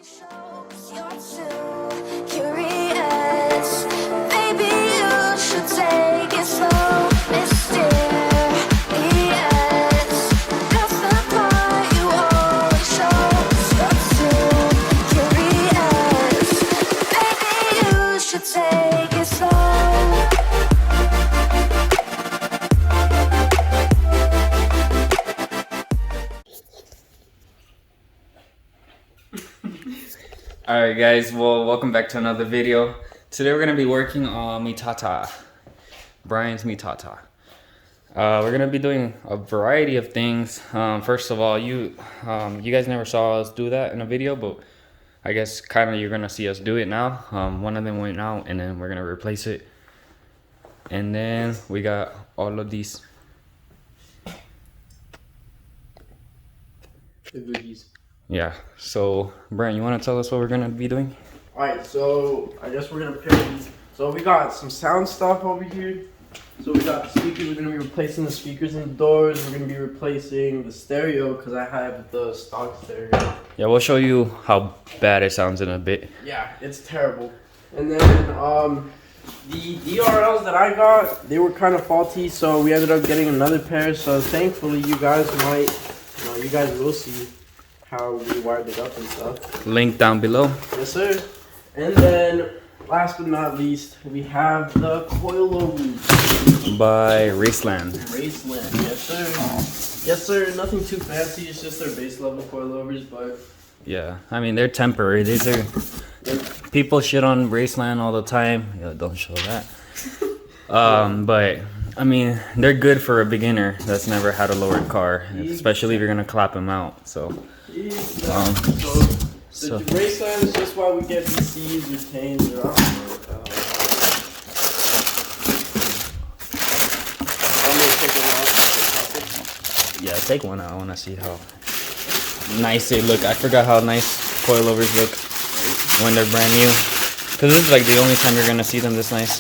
You're too curious. Maybe you should take it slow, mysterious. That's the part you always show. You're too curious. Maybe you should take it slow. Alright guys, well welcome back to another video. Today we're going to be working on miata, Brian's miata. We're going to be doing a variety of things. First of all, you guys never saw us do that in a video, but I guess kind of you're going to see us do it now. One of them went out and then we're going to replace it. And then we got all of these. The goodies. Yeah, so Brian, you want to tell us what we're going to be doing? Alright, so I guess we're gonna pair these. So we got some sound stuff over here. So we got speakers, we're gonna be replacing the speakers in the doors. We're gonna be replacing the stereo because I have the stock stereo. Yeah, we'll show you how bad it sounds in a bit. Yeah, it's terrible. And then the DRLs that I got, they were kind of faulty, so we ended up getting another pair. So thankfully you guys you guys will see how we wired it up and stuff. Link down below. Yes, sir. And then, last but not least, we have the coilovers By Raceland. Raceland. Yes, sir. Yes, sir. Nothing too fancy. It's just their base level coilovers, but Yeah, I mean they're temporary. These are people shit on Raceland all the time. Yeah, don't show that. But I mean they're good for a beginner that's never had a lowered car, especially if you're gonna clap them out. So. So the Raceland is just why we get BCs or Canes or I don't know. I'm gonna take one out. Yeah, take one out. I want to see how nice they look. I forgot how nice coilovers look when they're brand new. Because this is like the only time you're going to see them this nice.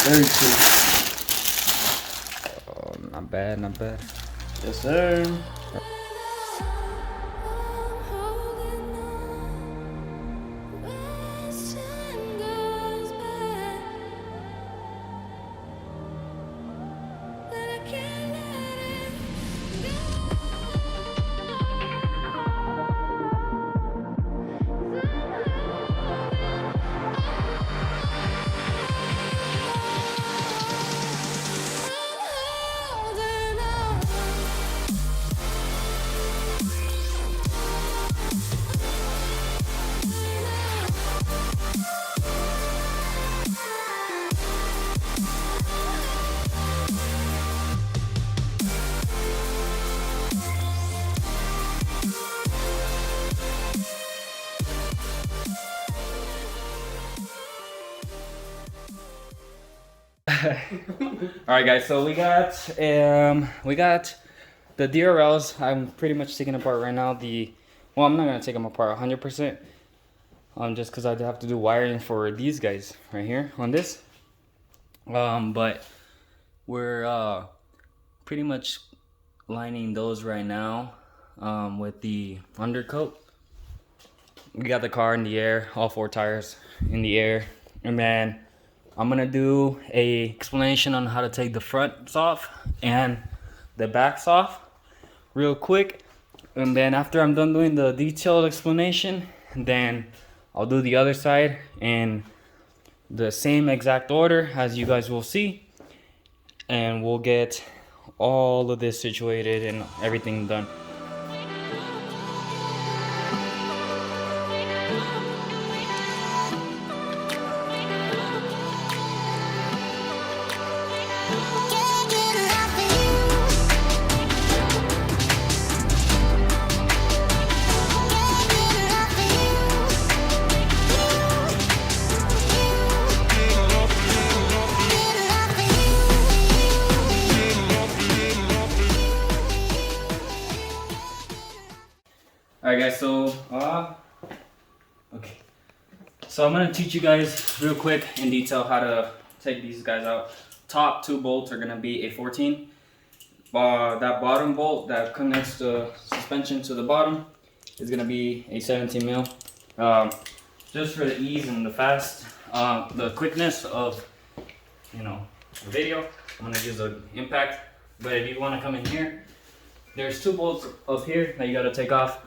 Very cool. Oh, not bad, not bad. Yes, sir. All right, guys. So we got the DRLs. I'm pretty much taking apart right now. Well, I'm not gonna take them apart 100%. Just because I have to do wiring for these guys right here on this. But we're pretty much lining those right now with the undercoat. We got the car in the air, all 4 tires in the air, and then I'm gonna do a explanation on how to take the fronts off and the backs off real quick, and then after I'm done doing the detailed explanation, then I'll do the other side in the same exact order as you guys will see, and we'll get all of this situated and everything done. Alright guys, so I'm gonna teach you guys real quick in detail how to take these guys out. Top 2 bolts are gonna be a 14. That bottom bolt that connects the suspension to the bottom is gonna be a 17 mil. Just for the ease and the the quickness of, you know, the video, I'm gonna use the impact. But if you want to come in here, there's 2 bolts up here that you gotta take off.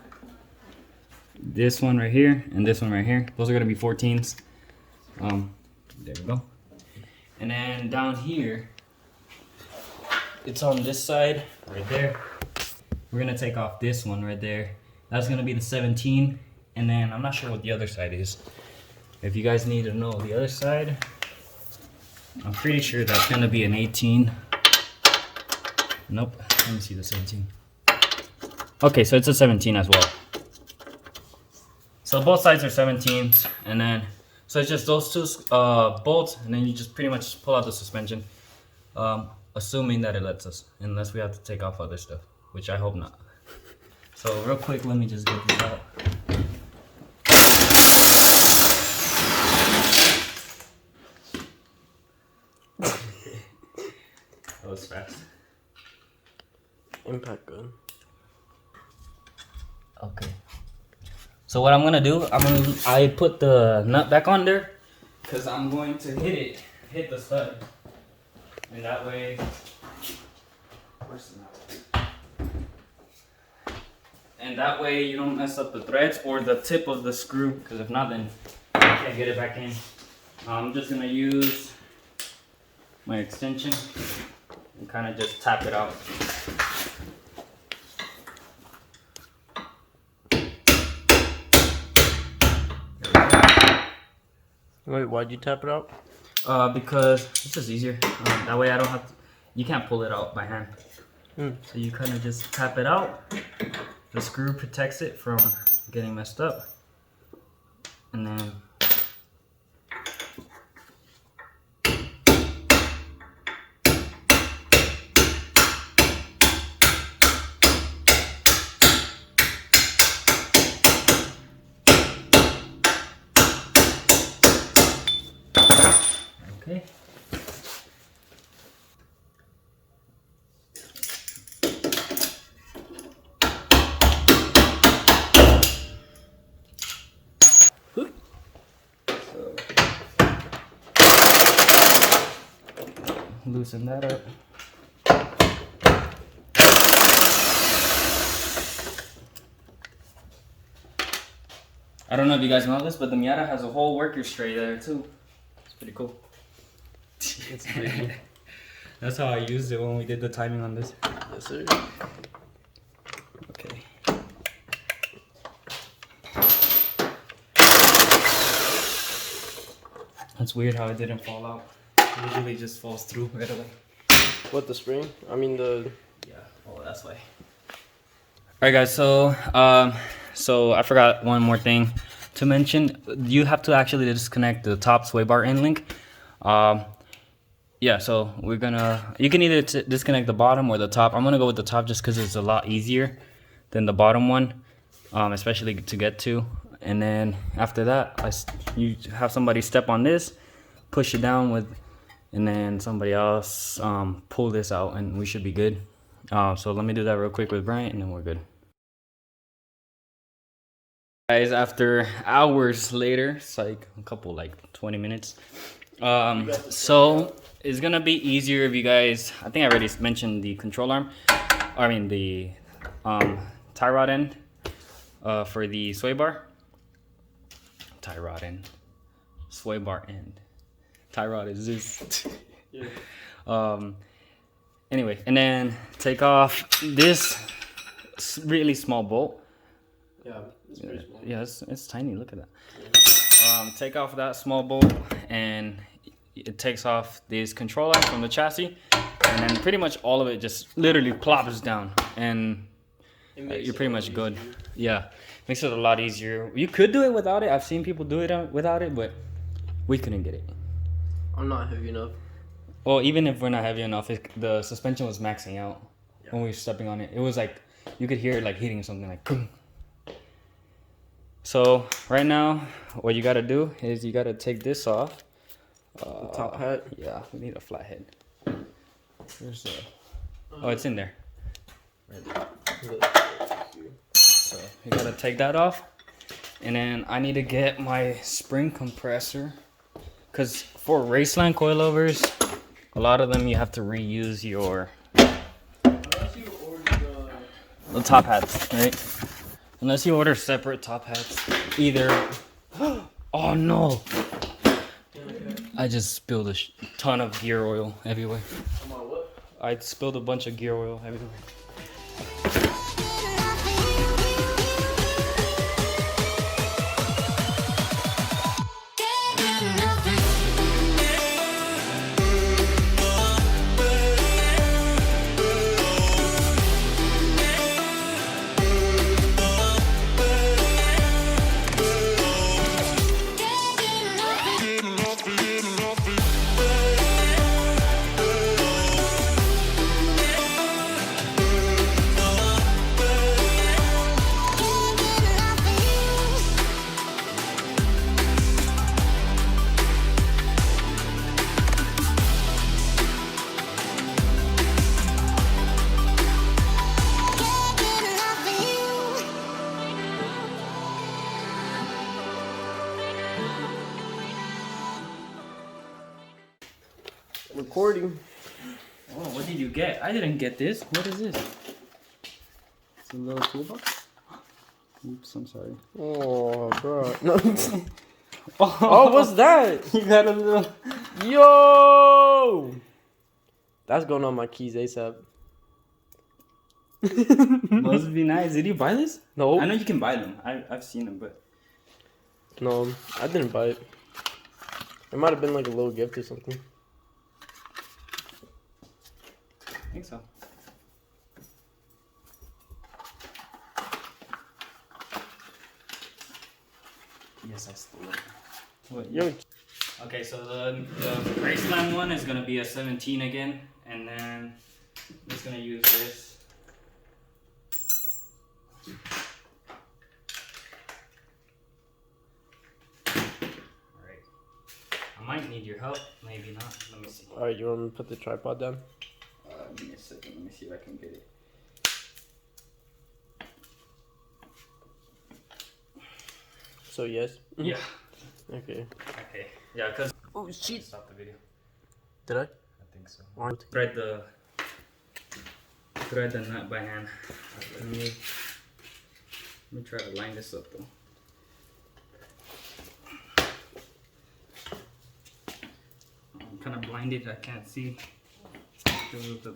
This one right here and this one right here. Those are gonna be 14s. There we go. And then down here, it's on this side right there. We're gonna take off this one right there. That's gonna be the 17. And then I'm not sure what the other side is. If you guys need to know the other side, I'm pretty sure that's gonna be an 18. Nope, let me see the 17. Okay, so it's a 17 as well. So both sides are 17s, and then, so it's just those 2 bolts, and then you just pretty much pull out the suspension, assuming that it lets us, unless we have to take off other stuff, which I hope not. So real quick, let me just get this out. That was fast. Impact gun. Okay. So what I'm gonna do, I put the nut back on there, cause I'm going to hit the stud, and that way. Where's the nut? And that way you don't mess up the threads or the tip of the screw, cause if not, then I can't get it back in. I'm just gonna use my extension and kind of just tap it out. Wait, why'd you tap it out? Because it's just easier. That way I don't have to, you can't pull it out by hand. So you kind of just tap it out. The screw protects it from getting messed up. And then okay. Loosen that up. I don't know if you guys know this, but the Miata has a whole worker tray there too. It's pretty cool. It's crazy. That's how I used it when we did the timing on this. Yes, sir. Okay. That's weird how it didn't fall out. It usually just falls through right away. What, the spring? I mean the... Yeah, oh, that's why. Alright guys, so I forgot one more thing to mention. You have to actually disconnect the top sway bar end link. Yeah, so you can either disconnect the bottom or the top. I'm gonna go with the top just because it's a lot easier than the bottom one, especially to get to. And then after that, you have somebody step on this, push it down with, and then somebody else pull this out, and we should be good. So let me do that real quick with Bryant, and then we're good. Guys, after hours later, it's like a couple, like 20 minutes. So it's gonna be easier if you guys, I think I already mentioned the control arm, I mean the tie rod end for the sway bar. Tie rod end, sway bar end. Tie rod is this. Yeah. Anyway, and then take off this really small bolt. Yeah, it's pretty small. Yeah, it's tiny. Look at that. Take off that small bolt, and it takes off this control arm from the chassis, and then pretty much all of it just literally plops down, and you're pretty much good. Easier. Yeah, makes it a lot easier. You could do it without it. I've seen people do it without it, but we couldn't get it. I'm not heavy enough. Well, even if we're not heavy enough, the suspension was maxing out when we were stepping on it. It was like, you could hear it like hitting something like boom. So right now, what you gotta do is you gotta take this off. The top hat? Yeah, we need a flat head. Where's the... Oh, it's in there. Right there. So you gotta take that off. And then I need to get my spring compressor. Because for Raceland coilovers, a lot of them you have to reuse your the top hats, right? Unless you order separate top hats. Either... Oh no! I just spilled a ton of gear oil everywhere. I spilled a bunch of gear oil everywhere. Recording. Oh, what did you get? I didn't get this. What is this? It's a little toolbox. Oops, I'm sorry. Oh, bro. No. Oh, what's that? You got a little... Yo! That's going on my keys ASAP. Must be nice. Did you buy this? No. I know you can buy them. I've seen them, but... No, I didn't buy it. It might have been like a little gift or something. I think so. Yes, I stole it. What? Yo. Okay, so the Graceland one is gonna be a 17 again, and then I'm just gonna use this. Alright. I might need your help, maybe not. Let me see. Alright, you want me to put the tripod down? Give me a second, let me see if I can get it. So, yes? Yeah. Okay. Okay. Yeah, because... Oh, shit. Stop the video. Did I? I think so. Aren't. Thread the nut by hand. Let me try to line this up though. I'm kind of blinded. I can't see because of the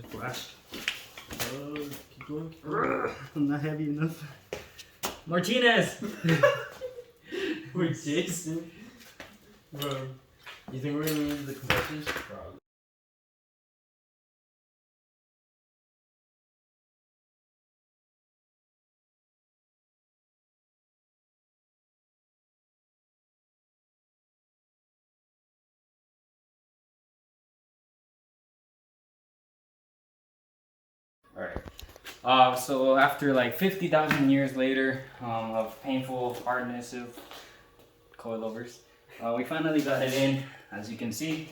flash. Keep going. I'm not heavy enough. Martinez. Wait, Jason. Bro, you think we're gonna need the compressors? Probably. Alright. So after like 50,000 years later of painful hardness of coilovers, we finally got it in, as you can see.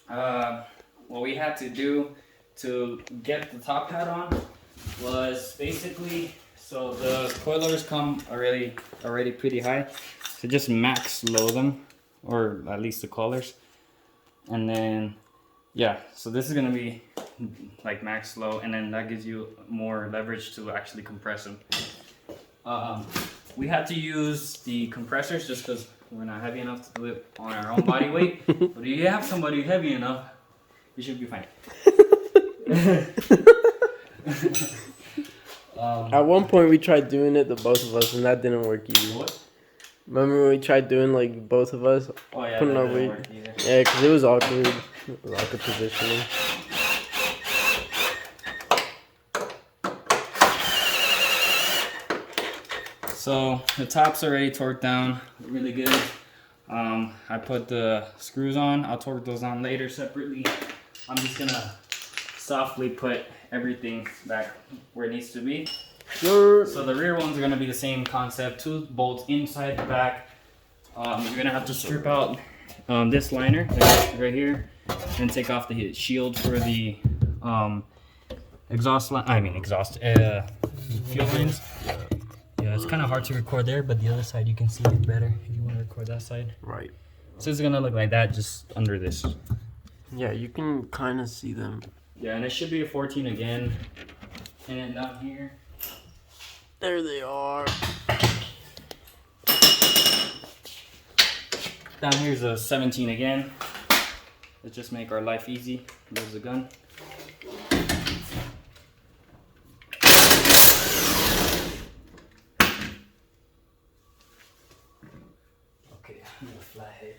What we had to do to get the top hat on was basically, so the coilovers come already pretty high, so just max low them, or at least the collars, and then yeah, so this is gonna be like max low, and then that gives you more leverage to actually compress them. We had to use the compressors just because we're not heavy enough to do it on our own body weight. But if you have somebody heavy enough, you should be fine. At one point we tried doing it, the both of us, and that didn't work either. What? Remember when we tried doing like both of us? Oh yeah, Putting that our didn't weight. work either. Yeah, because it was awkward. It was awkward positioning. So the top's already torqued down really good. I put the screws on. I'll torque those on later separately. I'm just gonna softly put everything back where it needs to be. Sure. So the rear ones are gonna be the same concept. 2 bolts inside the back. You're gonna have to strip out this liner right here, and take off the shield for the exhaust line. fuel lines. Yeah, it's kind of hard to record there, but the other side you can see it better if you want to record that side. Right. So it's gonna look like that, just under this. Yeah, you can kind of see them. Yeah, and it should be a 14 again. And then down here. There they are. Down here's a 17 again. Let's just make our life easy. There's the gun. Okay, I'm gonna flathead.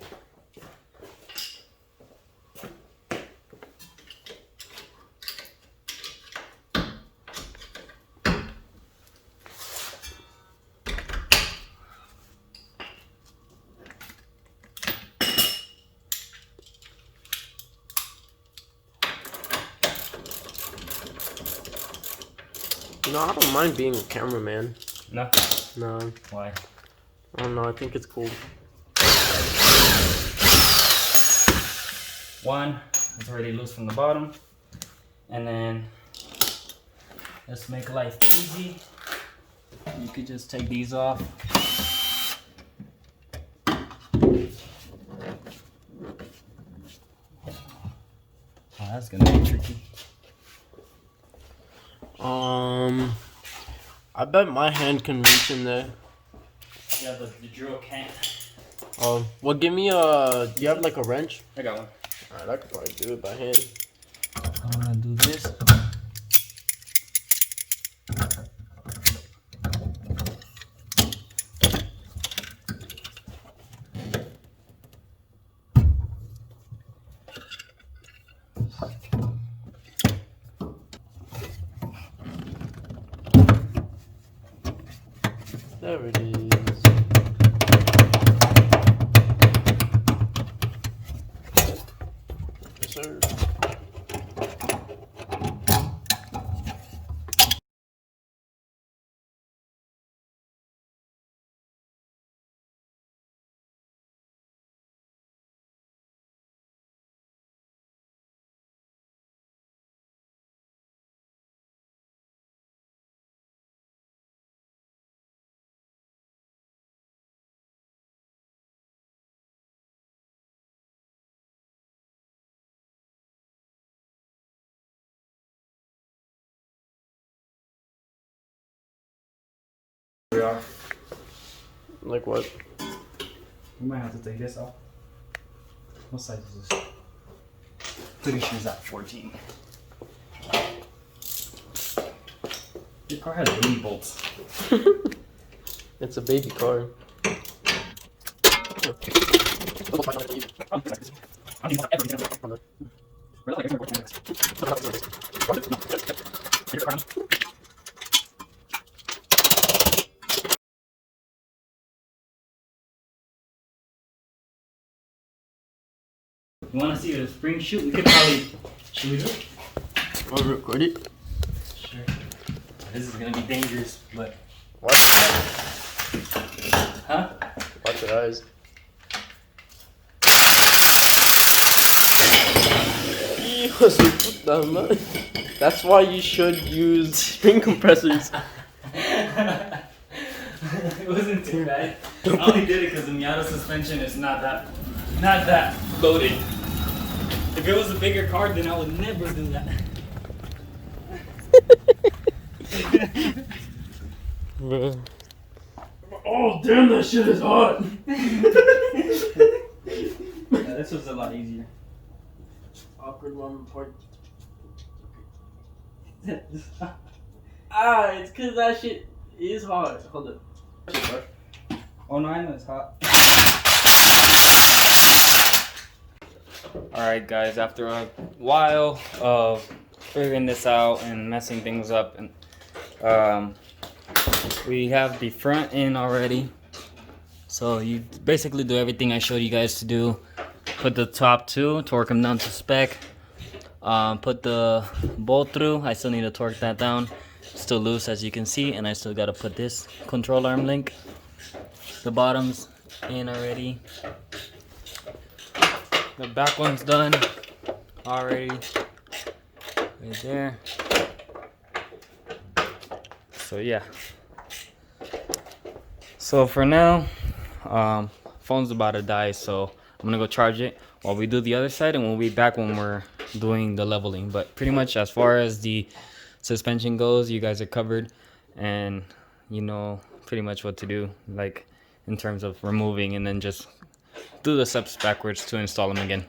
No, I don't mind being a cameraman. No? No. Why? I don't know, I think it's cool. One, it's already loose from the bottom. And then, let's make life easy. You could just take these off. Oh, that's gonna be tricky. I bet my hand can reach in there. Yeah, the drill can't. Well, give me a. Do you have like a wrench? I got one. Alright, I could probably do it by hand. I'm gonna do this. There it is. Yes, sir. We are. Like what? We might have to take this off. What size is this? Pretty sure it's at 14. Your car has 80 bolts. It's a baby car. You want to see the spring shoot? We could probably. Should we do it? I'll record it. Sure. This is gonna be dangerous, but. Watch your eyes. Huh? Watch your eyes. That's why you should use spring compressors. It wasn't too bad. I only did it because the Miata suspension is not that loaded. If it was a bigger car, then I would never do that. Oh damn, that shit is hot. Yeah, this was a lot easier. Awkward one part. It's It's cause that shit is hot. Hold up. Oh no, I know it's hot. Alright guys, after a while of figuring this out and messing things up, and we have the front end already. So you basically do everything I showed you guys to do. Put the top two, torque them down to spec. Put the bolt through. I still need to torque that down. Still loose as you can see, and I still gotta put this control arm link. The bottom's in already. The back one's done already. Right there. So yeah. So for now, phone's about to die, so I'm gonna go charge it while we do the other side, and we'll be back when we're doing the leveling. But pretty much as far as the suspension goes, you guys are covered, and you know pretty much what to do, like in terms of removing, and then just do the steps backwards to install them again.